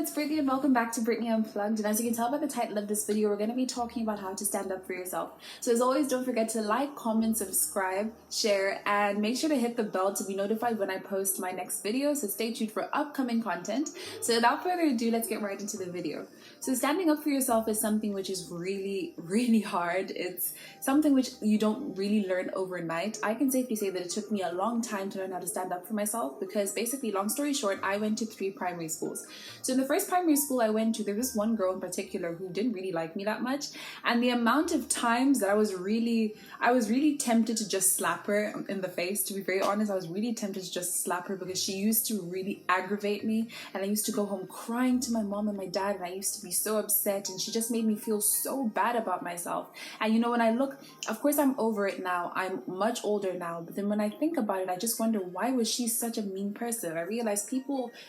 it's Brittany and welcome back to Brittany Unplugged. And as you can tell by the title of this video, we're going to be talking about how to stand up for yourself. So as always, don't forget to like, comment, subscribe, share, and make sure to hit the bell to be notified when I post my next video. So stay tuned for upcoming content. So without further ado, let's get right into the video. So standing up for yourself is something which is really hard. It's something which you don't really learn overnight. I can safely say that it took me a long time to learn how to stand up for myself because basically, long story short, I went to 3 primary schools. So in the first primary school I went to, there was one girl in particular who didn't really like me that much, and the amount of times that I was really tempted to just slap her in the face. To be very honest, I was really tempted to just slap her because she used to really aggravate me, and I used to go home crying to my mom and my dad, and I used to be so upset, and she just made me feel so bad about myself. And you know, when I look, of course I'm over it now, I'm much older now, but then when I think about it, I just wonder, why was she such a mean person? I realized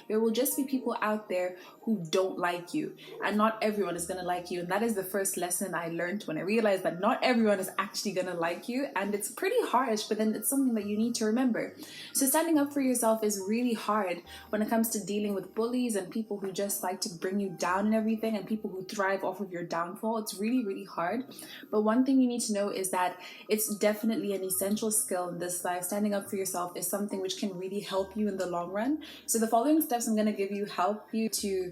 there will just be people out there who don't like you, and not everyone is gonna like you. And that is the first lesson I learned when I realized that not everyone is actually gonna like you, and it's pretty harsh, but then it's something that you need to remember. So standing up for yourself is really hard when it comes to dealing with bullies and people who just like to bring you down and everything, and people who thrive off of your downfall. It's really hard. But one thing you need to know is that it's definitely an essential skill in this life. Standing up for yourself is something which can really help you in the long run. So the following steps I'm going to give you help you to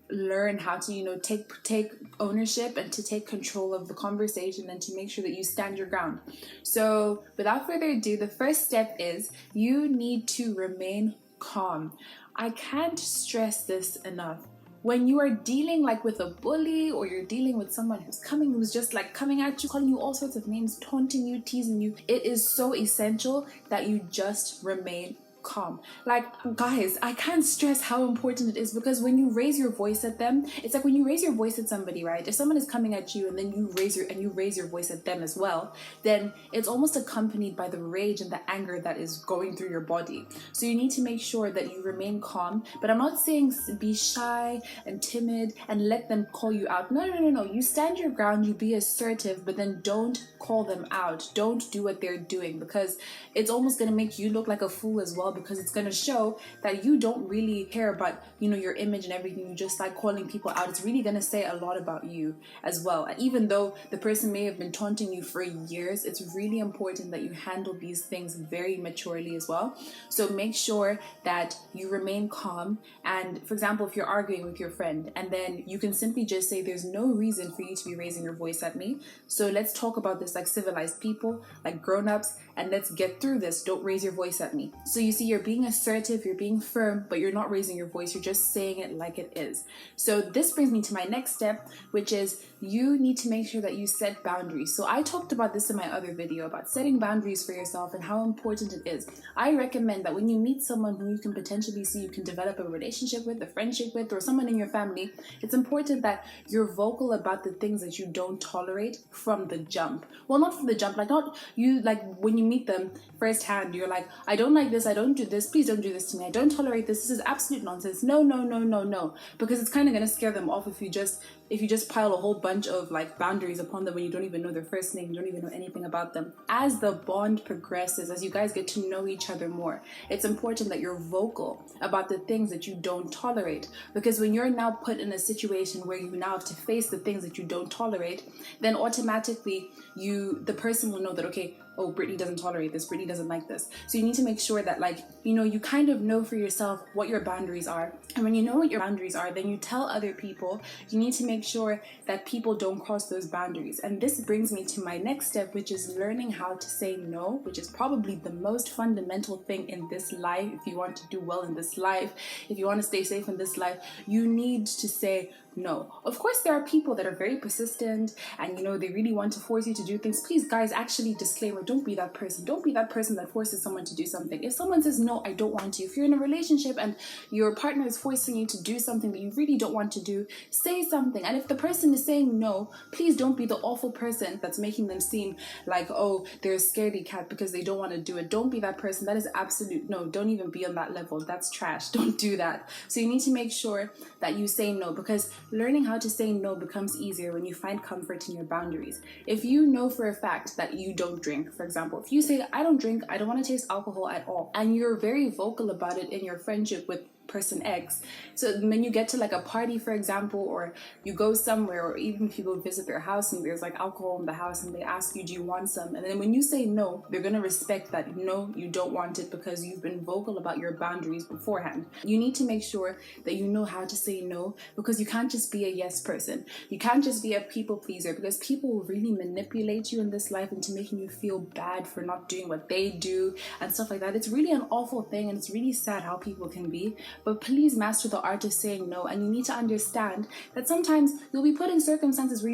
learn how to, you know, take ownership and to take control of the conversation and to make sure that you stand your ground. So without further ado, the first step is you need to remain calm. I can't stress this enough. When you are dealing like with a bully, or you're dealing with someone who's just like coming at you, calling you all sorts of names, taunting you, teasing you, it is so essential that you just remain calm. Like, guys, I can't stress how important it is, because when you raise your voice at them, it's like when you raise your voice at somebody, right? If someone is coming at you and then you raise your voice at them as well, then it's almost accompanied by the rage and the anger that is going through your body. So you need to make sure that you remain calm. But I'm not saying be shy and timid and let them call you out. No. You stand your ground, you be assertive, but then don't call them out. Don't do what they're doing, because it's almost going to make you look like a fool as well, because it's going to show that you don't really care about, you know, your image and everything. You just like calling people out. It's really going to say a lot about you as well. And even though the person may have been taunting you for years, it's really important that you handle these things very maturely as well. So make sure that you remain calm. And for example, if you're arguing with your friend, and then you can simply just say, there's no reason for you to be raising your voice at me, so let's talk about this like civilized people, like grown-ups, and let's get through this. Don't raise your voice at me. So you see, you're being assertive, you're being firm, but you're not raising your voice, you're just saying it like it is. So this brings me to my next step, which is you need to make sure that you set boundaries. So I talked about this in my other video about setting boundaries for yourself and how important it is. I recommend that when you meet someone who you can potentially see you can develop a relationship with, a friendship with, or someone in your family, it's important that you're vocal about the things that you don't tolerate from the jump. Well, not from the jump, like not you, like when you meet them firsthand, you're like, I don't like this, I don't do this, please don't do this to me, I don't tolerate this is absolute nonsense, no, because it's kind of going to scare them off if you just pile a whole bunch of like boundaries upon them when you don't even know their first name, you don't even know anything about them. As the bond progresses, as you guys get to know each other more, it's important that you're vocal about the things that you don't tolerate, because when you're now put in a situation where you now have to face the things that you don't tolerate, then automatically the person will know that, okay, oh, Brittany doesn't tolerate this, Brittany doesn't like this. So you need to make sure that, like, you know, you kind of know for yourself what your boundaries are. And when you know what your boundaries are, then you tell other people. You need to make sure that people don't cross those boundaries. And this brings me to my next step, which is learning how to say no, which is probably the most fundamental thing in this life. If you want to do well in this life, if you want to stay safe in this life, you need to say no. Of course, there are people that are very persistent and, you know, they really want to force you to do things. Please, guys, actually, disclaimer, don't be that person. Don't be that person that forces someone to do something. If someone says, no, I don't want to, if you're in a relationship and your partner is forcing you to do something that you really don't want to do, say something. And if the person is saying no, please don't be the awful person that's making them seem like, oh, they're a scaredy cat because they don't want to do it. Don't be that person. That is absolute no. Don't even be on that level. That's trash. Don't do that. So you need to make sure that you say no, because learning how to say no becomes easier when you find comfort in your boundaries. If you know for a fact that you don't drink, for example, if you say, I don't drink, I don't want to taste alcohol at all, and you're very vocal about it in your friendship with person X. So when you get to like a party, for example, or you go somewhere, or even if you go visit their house and there's like alcohol in the house and they ask you, do you want some? And then when you say no, they're going to respect that no, you don't want it, because you've been vocal about your boundaries beforehand. You need to make sure that you know how to say no, because you can't just be a yes person. You can't just be a people pleaser, because people will really manipulate you in this life into making you feel bad for not doing what they do and stuff like that. It's really an awful thing, and it's really sad how people can be. But please master the art of saying no, and you need to understand that sometimes you'll be put in circumstances where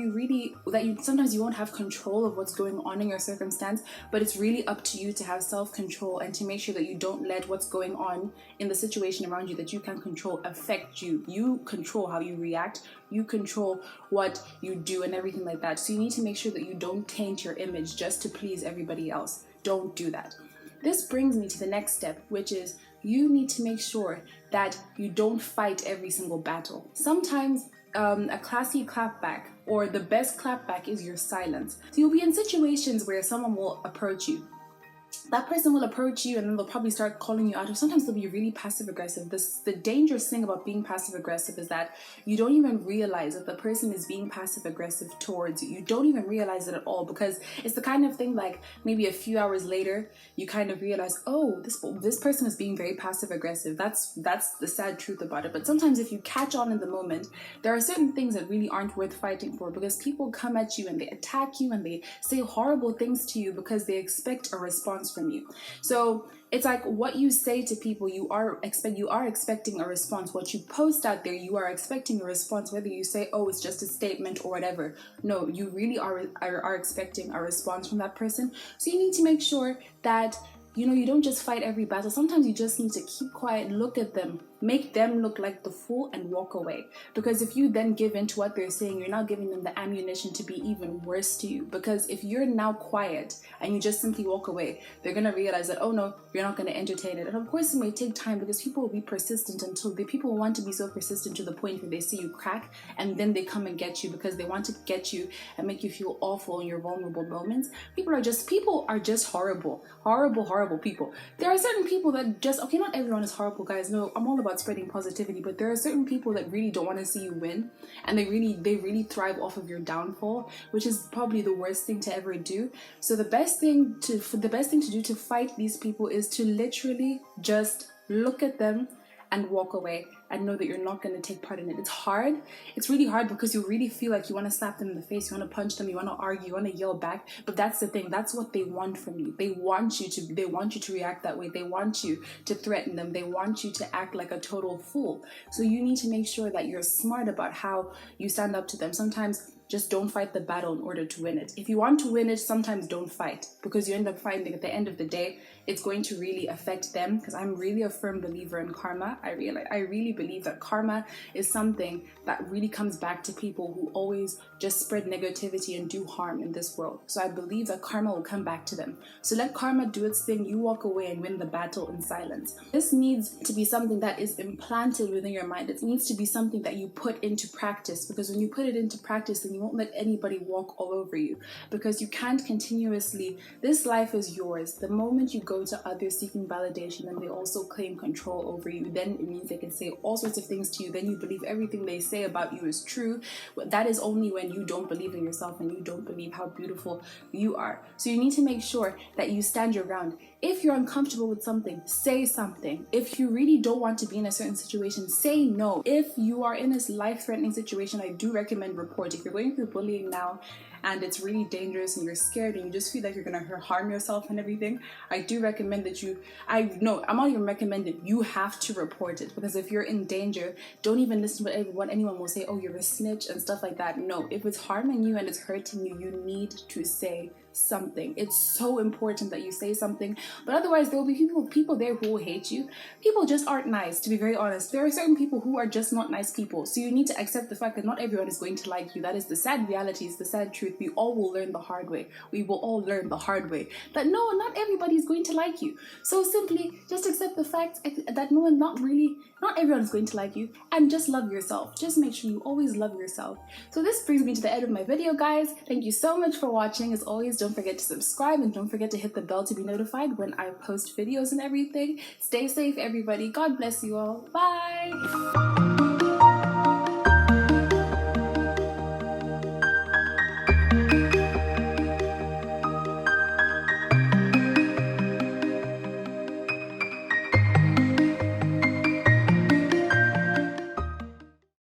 sometimes you won't have control of what's going on in your circumstance, but it's really up to you to have self-control and to make sure that you don't let what's going on in the situation around you that you can control affect you. You control how you react, you control what you do and everything like that. So you need to make sure that you don't taint your image just to please everybody else. Don't do that. This brings me to the next step, which is you need to make sure that you don't fight every single battle. Sometimes a classy clapback or the best clapback is your silence. So you'll be in situations where someone will approach you. That person will approach you and then they'll probably start calling you out, or sometimes they'll be really passive aggressive. The dangerous thing about being passive aggressive is that you don't even realize that the person is being passive aggressive towards you. You don't even realize it at all, because it's the kind of thing like maybe a few hours later you kind of realize, oh, this person is being very passive aggressive. That's the sad truth about it. But sometimes if you catch on in the moment, there are certain things that really aren't worth fighting for, because people come at you and they attack you and they say horrible things to you because they expect a response from you. So it's like what you say to people, you are expecting a response. What you post out there, you are expecting a response, whether you say, oh, it's just a statement or whatever. No, you really are expecting a response from that person. So you need to make sure that you don't just fight every battle. Sometimes you just need to keep quiet, look at them, make them look like the fool, and walk away. Because if you then give in to what they're saying, you're now giving them the ammunition to be even worse to you. Because if you're now quiet and you just simply walk away, they're going to realize that, oh no, you're not going to entertain it. And of course it may take time, because people will be persistent people want to be so persistent to the point where they see you crack and then they come and get you, because they want to get you and make you feel awful in your vulnerable moments. People are just horrible people. There are certain people that okay, not everyone is horrible, guys. No, I'm all about spreading positivity, but there are certain people that really don't want to see you win, and they really thrive off of your downfall, which is probably the worst thing to ever do. So the best thing to do to fight these people is to literally just look at them and walk away, and know that you're not going to take part in it. It's hard. It's really hard, because you really feel like you want to slap them in the face, you want to punch them, you want to argue, you want to yell back. But that's the thing. That's what they want from you. They want you to react that way. They want you to threaten them. They want you to act like a total fool. So you need to make sure that you're smart about how you stand up to them. Sometimes just don't fight the battle in order to win it. If you want to win it, sometimes don't fight, because you end up finding at the end of the day, it's going to really affect them. Because I'm really a firm believer in karma. I really believe that karma is something that really comes back to people who always just spread negativity and do harm in this world. So I believe that karma will come back to them. So let karma do its thing. You walk away and win the battle in silence. This needs to be something that is implanted within your mind. It needs to be something that you put into practice, because when you put it into practice, then you won't let anybody walk all over you, because you can't continuously. This life is yours. The moment you go to others seeking validation and they also claim control over you, then it means they can say all sorts of things to you. Then you believe everything they say about you is true. That is only when you don't believe in yourself and you don't believe how beautiful you are. So you need to make sure that you stand your ground. If you're uncomfortable with something, say something. If you really don't want to be in a certain situation, say no. If you are in a life-threatening situation, I do recommend report. If you're going through bullying now and it's really dangerous and you're scared and you just feel like you're gonna harm yourself and everything, I do recommend that I'm not even recommending, you have to report it. Because if you're in danger, don't even listen to what anyone will say, oh, you're a snitch and stuff like that. No, if it's harming you and it's hurting you, you need to say something. It's so important that you say something, but otherwise there will be people there who will hate you. People just aren't nice, to be very honest. There are certain people who are just not nice people, so you need to accept the fact that not everyone is going to like you. That is the sad reality, it's the sad truth. We all will learn the hard way. We will all learn the hard way that no, not everybody is going to like you. So simply just accept the fact that not everyone is going to like you, and just love yourself. Just make sure you always love yourself. So this brings me to the end of my video, guys. Thank you so much for watching. As always, don't forget to subscribe and don't forget to hit the bell to be notified when I post videos and everything. Stay safe, everybody. God bless you all. Bye.